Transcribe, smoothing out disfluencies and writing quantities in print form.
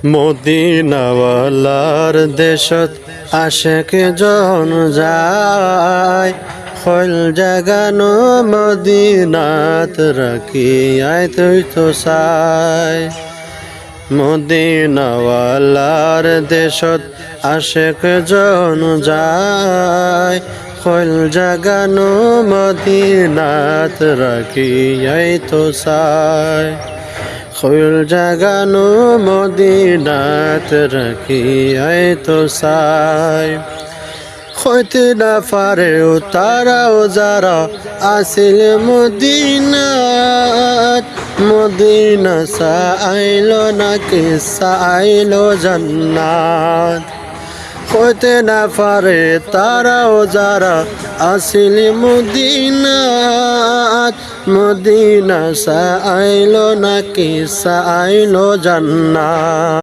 মদিনাওয়ালার দেশত আশেক জন যায়, খল জাগানো মদিনাত রাখিয়াই তুই তো চাই। মদিনাওয়ালার দেশত আশেক জন যায়, খল জাগানো মদিনাত রাখিয়াই তো চাই। খোল জাগানো মদিনাত রাখিয়াই তো চাই। হইতে না পারেও তারাও যারা আসিল মদিনাত, মদিনা চাইল নাকি চাইল জান্নাত। হইতে না পারে তারাও যারা আসিল মদিনাত, মদিনা চাইল নাকি চাইল জান্নাত।